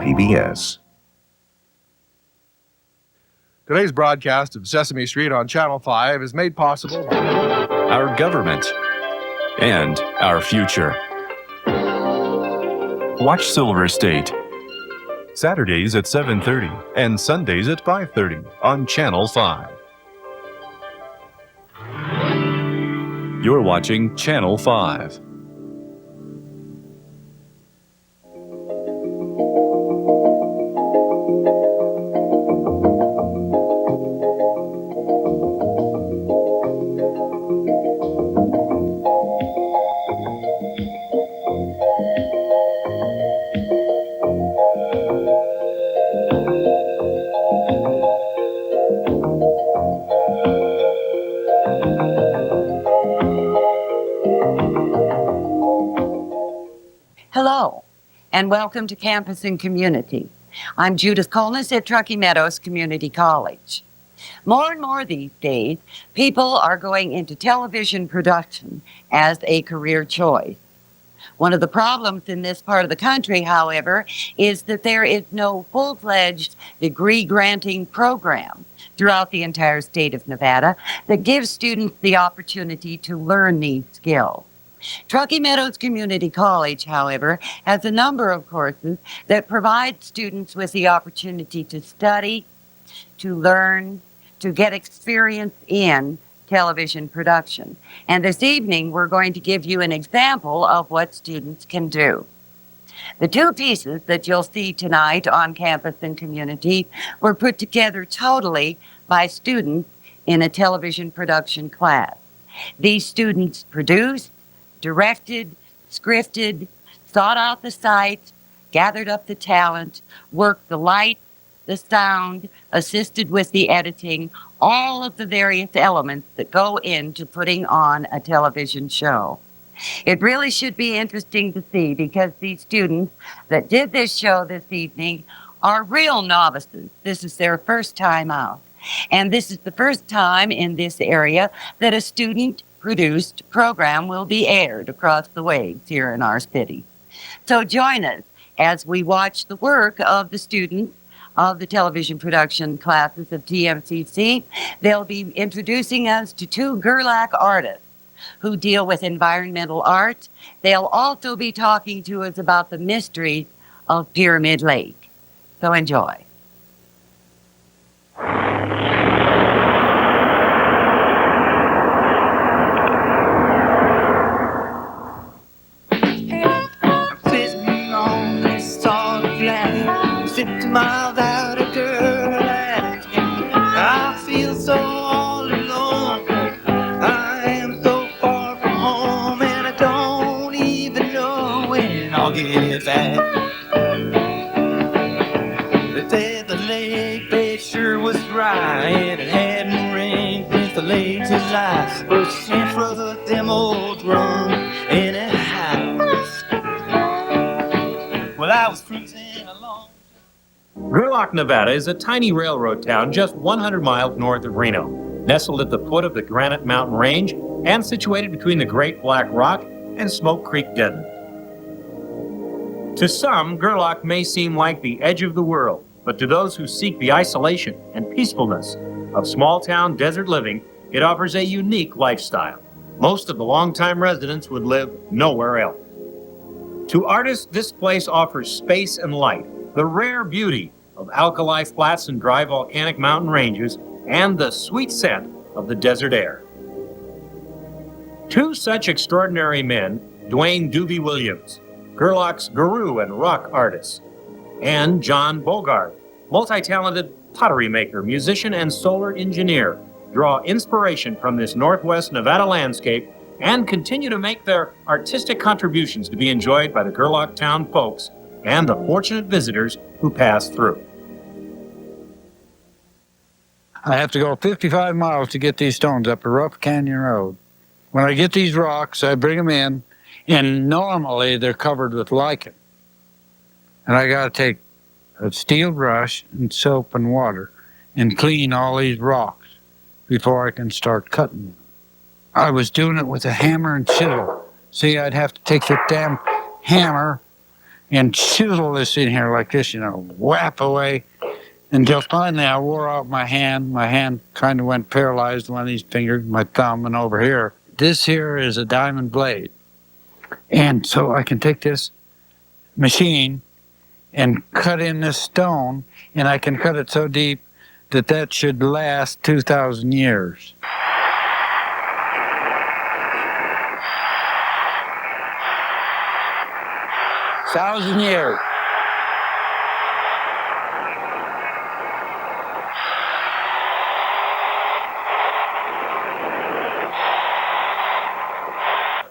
PBS. Today's broadcast of Sesame Street on Channel 5 is made possible by our government and our future. Watch Silver State Saturdays at 7:30 and Sundays at 5:30 on Channel 5. You're watching Channel 5. Hello, and welcome to Campus and Community. I'm Judith Colness at Truckee Meadows Community College. More and more these days, people are going into television production as a career choice. One of the problems in this part of the country, however, is that there is no full-fledged degree-granting program throughout the entire state of Nevada that gives students the opportunity to learn these skills. Truckee Meadows Community College, however, has a number of courses that provide students with the opportunity to study, to learn, to get experience in television production. And this evening, we're going to give you an example of what students can do. The two pieces that you'll see tonight on Campus and Community were put together totally by students in a television production class. These students produced, directed, scripted, sought out the sites, gathered up the talent, worked the lights, the sound, assisted with the editing, all of the various elements that go into putting on a television show. It really should be interesting to see because these students that did this show this evening are real novices. This is their first time out. And this is the first time in this area that a student-produced program will be aired across the waves here in our city. So join us as we watch the work of the students of the television production classes of TMCC. They'll be introducing us to two Gerlach artists who deal with environmental art. They'll also be talking to us about the mysteries of Pyramid Lake. So enjoy. Sitting on this salt flat, 50 miles out of Gerlach. I feel so all alone. I am so far from home, and I don't even know when I'll get back. They said the lake bed sure was dry. It hadn't rained since the lake's ice, but she can't flood them old drums in a house. Well, I was cruising along. Gerlach, Nevada is a tiny railroad town just 100 miles north of Reno, nestled at the foot of the Granite Mountain Range and situated between the Great Black Rock and Smoke Creek Desert. To some, Gerlach may seem like the edge of the world, but to those who seek the isolation and peacefulness of small-town desert living, it offers a unique lifestyle. Most of the longtime residents would live nowhere else. To artists, this place offers space and light, the rare beauty of alkali flats and dry volcanic mountain ranges, and the sweet scent of the desert air. Two such extraordinary men, DeWayne "Doobie" Williams, Gerlach's guru and rock artist, and John Bogard, multi-talented pottery maker, musician, and solar engineer, draw inspiration from this Northwest Nevada landscape and continue to make their artistic contributions to be enjoyed by the Gerlach town folks and the fortunate visitors who pass through. I have to go 55 miles to get these stones up a rough canyon road. When I get these rocks, I bring them in, and normally they're covered with lichen. And I got to take a steel brush and soap and water and clean all these rocks before I can start cutting them. I was doing it with a hammer and chisel. See, I'd have to take the damn hammer and chisel this in here like this, whap away, until finally I wore out my hand. My hand kind of went paralyzed, one of these fingers, my thumb, and over here. This here is a diamond blade. And so I can take this machine and cut in this stone, and I can cut it so deep that that should last 2,000 years. Thousand years.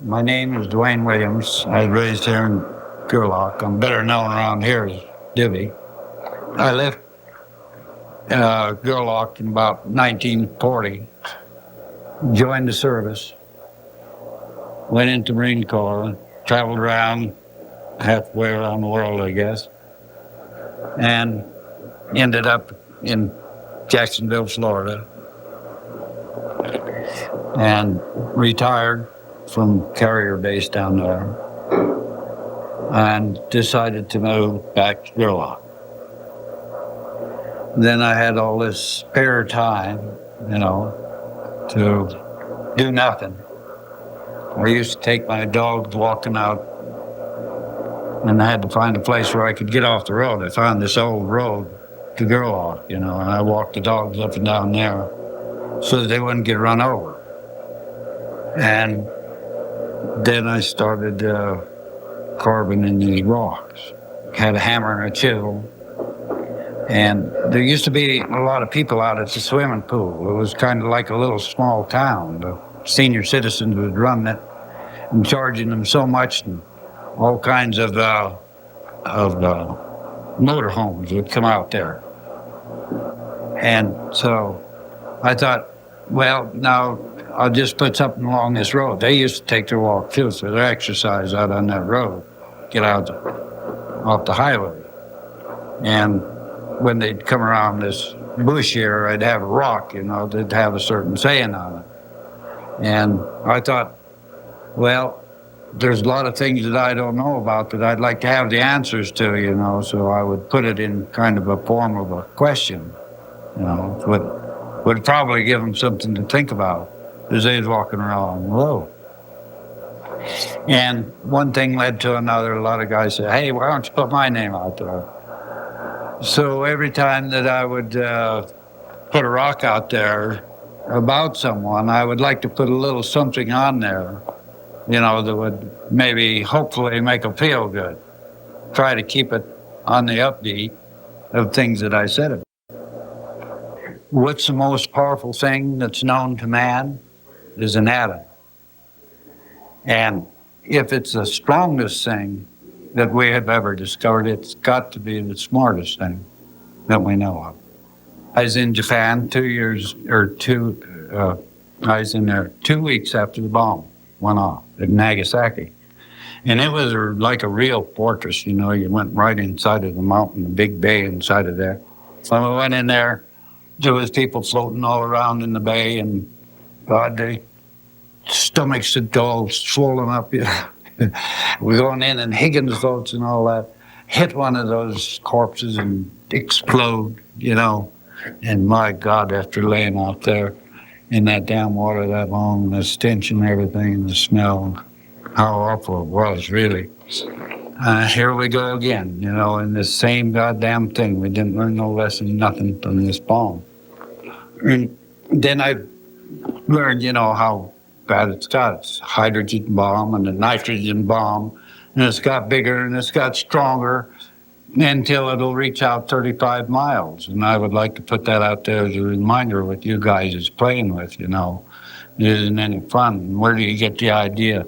My name is DeWayne Williams. I was raised here in Gerlach. I'm better known around here as Divvy. I left Gerlach in about 1940, joined the service, went into Marine Corps, traveled around halfway around the world, I guess, and ended up in Jacksonville, Florida, and retired from carrier base down there, and decided to move back to Gerlach. Then I had all this spare time, to do nothing. I used to take my dogs walking out, and I had to find a place where I could get off the road. I found this old road to Gerlach, and I walked the dogs up and down there so that they wouldn't get run over. And then I started carving in these rocks. Had a hammer and a chisel. And there used to be a lot of people out at the swimming pool. It was kind of like a little small town. The senior citizens would run it and charging them so much, and all kinds of motorhomes would come out there. And so I thought, well, now I'll just put something along this road. They used to take their walk too, so their exercise out on that road, get out off the highway. And when they'd come around this bush here, I'd have a rock, that'd have a certain saying on it. And I thought, well, there's a lot of things that I don't know about that I'd like to have the answers to, so I would put it in kind of a form of a question, would probably give them something to think about as they was walking around the road. And one thing led to another. A lot of guys said, hey, why don't you put my name out there? So every time that I would put a rock out there about someone, I would like to put a little something on there, that would maybe hopefully make them feel good. Try to keep it on the upbeat of things that I said about. What's the most powerful thing that's known to man is an atom. And if it's the strongest thing that we have ever discovered, it's got to be the smartest thing that we know of. I was in Japan I was in there 2 weeks after the bomb went off at Nagasaki. And it was like a real fortress, you went right inside of the mountain, the big bay inside of there. So I went in there, there was people floating all around in the bay, and God, their stomachs had all swollen up. We're going in, and Higgins boats and all that hit one of those corpses and explode, And my God, after laying out there in that damn water that long, the stench and everything, and the smell, how awful it was, really. Here we go again, in the same goddamn thing. We didn't learn no lesson, nothing from this bomb. And then I learned, how bad it's got. It's a hydrogen bomb and a nitrogen bomb, and it's got bigger and it's got stronger. until it'll reach out 35 miles. And I would like to put that out there as a reminder what you guys is playing with, It isn't any fun. Where do you get the idea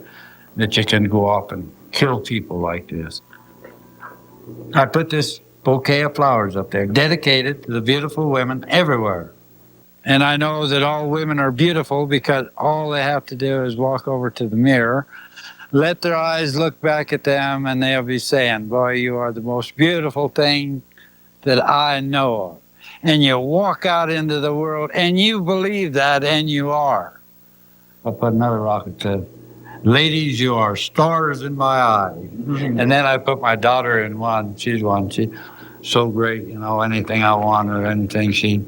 that you can go off and kill people like this? I put this bouquet of flowers up there, dedicated to the beautiful women everywhere. And I know that all women are beautiful because all they have to do is walk over to the mirror, let their eyes look back at them, and they'll be saying, boy, you are the most beautiful thing that I know of. And you walk out into the world, and you believe that, and you are. I put another rock that said, ladies, you are stars in my eyes. Mm-hmm. And then I put my daughter in one. She's so great, anything I want or anything she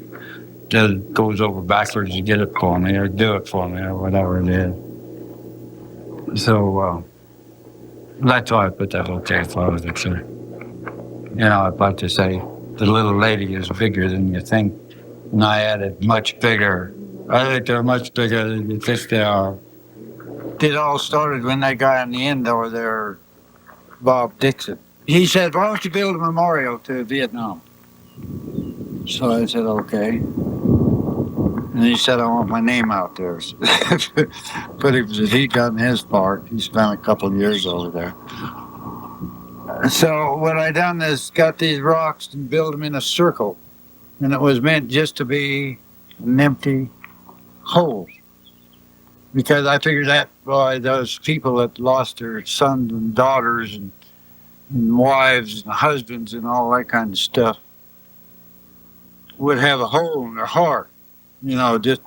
does goes over backwards to get it for me or do it for me or whatever it is. So that's why I put that little cat flowers up there. I'd like to say the little lady is bigger than you think. And I added much bigger. I think they're much bigger than you think they are. It all started when that guy on the end over there, Bob Dixon. He said, why don't you build a memorial to Vietnam? So I said, okay. And he said, I want my name out there. But he'd gotten his part. He spent a couple of years over there. So what I done is got these rocks and built them in a circle. And it was meant just to be an empty hole. Because I figured that, boy, those people that lost their sons and daughters and wives and husbands and all that kind of stuff would have a hole in their heart. Just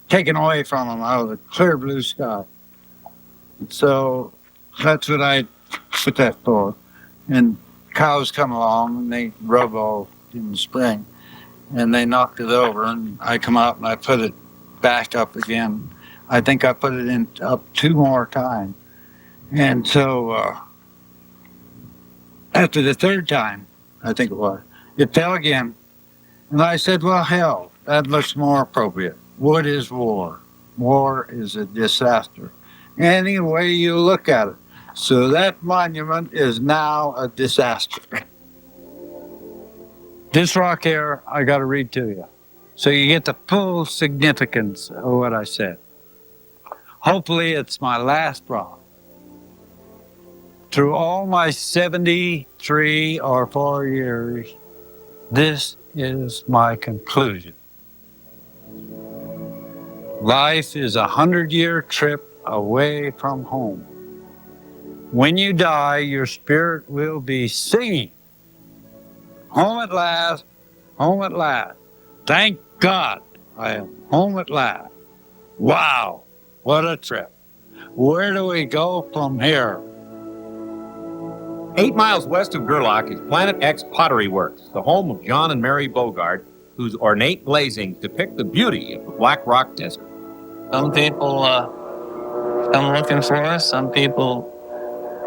taken away from them out of the clear blue sky. So that's what I put that for. And cows come along and they rub all in the spring. And they knocked it over and I come out and I put it back up again. I think I put it in up 2 more times. And so after the 3rd time, I think it fell again. And I said, well, hell. That looks more appropriate. What is war? War is a disaster. Any way you look at it. So that monument is now a disaster. This rock here, I got to read to you. So you get the full significance of what I said. Hopefully it's my last rock. Through all my 73 or 4 years, this is my conclusion. Life is a 100-year trip away from home. When you die, your spirit will be singing. Home at last, home at last. Thank God I am home at last. Wow, what a trip. Where do we go from here? 8 miles west of Gerlach is Planet X Pottery Works, the home of John and Mary Bogard, whose ornate glazings depict the beauty of the Black Rock Desert. Some people come looking for us. Some people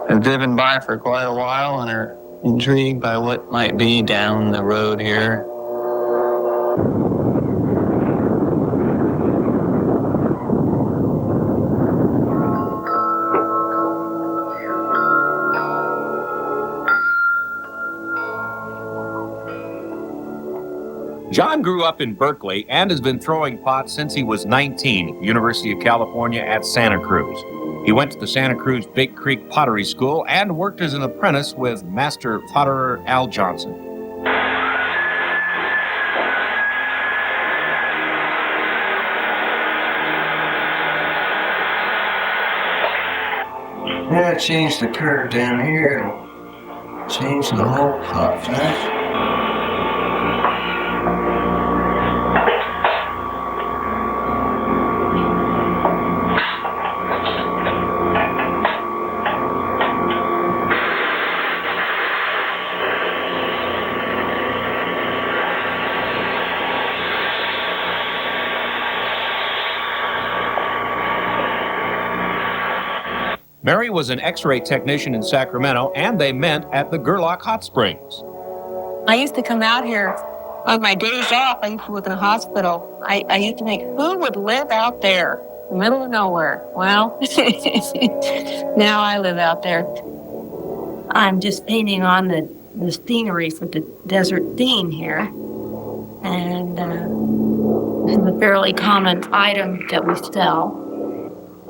have driven by for quite a while and are intrigued by what might be down the road here. John grew up in Berkeley and has been throwing pots since he was 19 at the University of California at Santa Cruz. He went to the Santa Cruz Big Creek Pottery School and worked as an apprentice with master potterer Al Johnson. Yeah, I changed the curve down here. Changed the whole pot flash. Mary was an X-ray technician in Sacramento, and they met at the Gerlach Hot Springs. I used to come out here on my days off. I used to work in a hospital. I used to think, who would live out there, in the middle of nowhere? Well, now I live out there. I'm just painting on the the scenery for the desert theme here. And it's a fairly common item that we sell.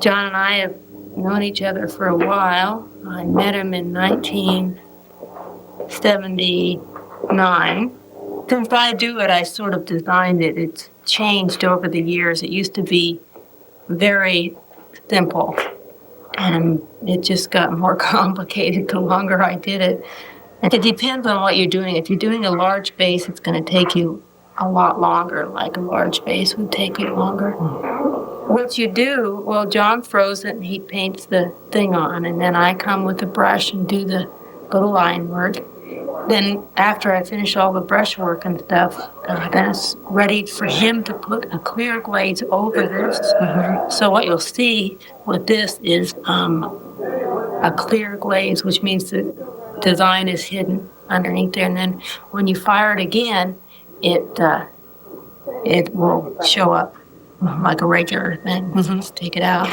John and I have known each other for a while. I met him in 1979. Since I do it, I sort of designed it. It's changed over the years. It used to be very simple, and it just got more complicated the longer I did it. And it depends on what you're doing. If you're doing a large base, it's going to take you a lot longer, like a large base would take you longer. What you do, well, John throws it and he paints the thing on, and then I come with a brush and do the little line work. Then after I finish all the brushwork and stuff, then it's ready for him to put a clear glaze over this. So what you'll see with this is a clear glaze, which means the design is hidden underneath there. And then when you fire it again, it will show up like a regular thing. Just take it out.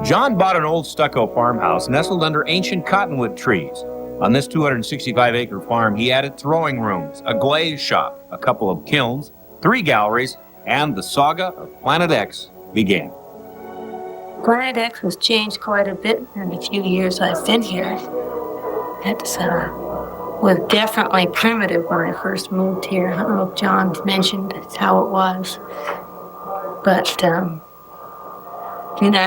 John bought an old stucco farmhouse nestled under ancient cottonwood trees. On this 265-acre farm, he added throwing rooms, a glaze shop, a couple of kilns, 3 galleries, and the saga of Planet X began. Planet X has changed quite a bit in the few years I've been here. It was definitely primitive when I first moved here. I don't know if John mentioned how it was, but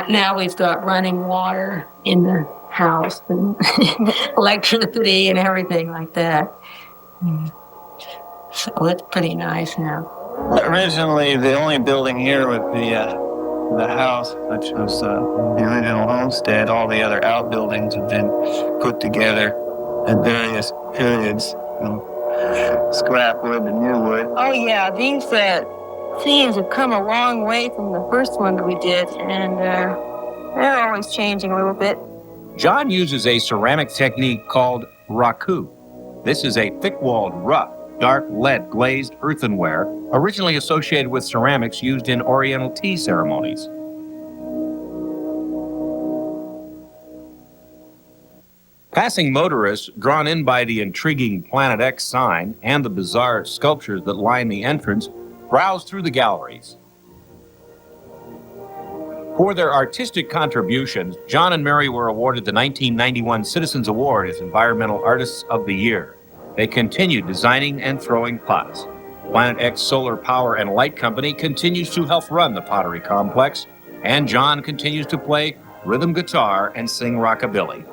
now we've got running water in the house and electricity and everything like that. So it's pretty nice now. Originally, the only building here was the house, which was the original homestead. All the other outbuildings have been put together at various periods, scrap wood and new wood. Oh yeah, these scenes have come a long way from the first one that we did, and they're always changing a little bit. John uses a ceramic technique called raku. This is a thick-walled, rough, dark lead glazed earthenware originally associated with ceramics used in Oriental tea ceremonies. Passing motorists, drawn in by the intriguing Planet X sign and the bizarre sculptures that line the entrance, browse through the galleries. For their artistic contributions, John and Mary were awarded the 1991 Citizens Award as Environmental Artists of the Year. They continued designing and throwing pots. Planet X Solar Power and Light Company continues to help run the Pottery Complex, and John continues to play rhythm guitar and sing rockabilly.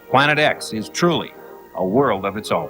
Planet X is truly a world of its own.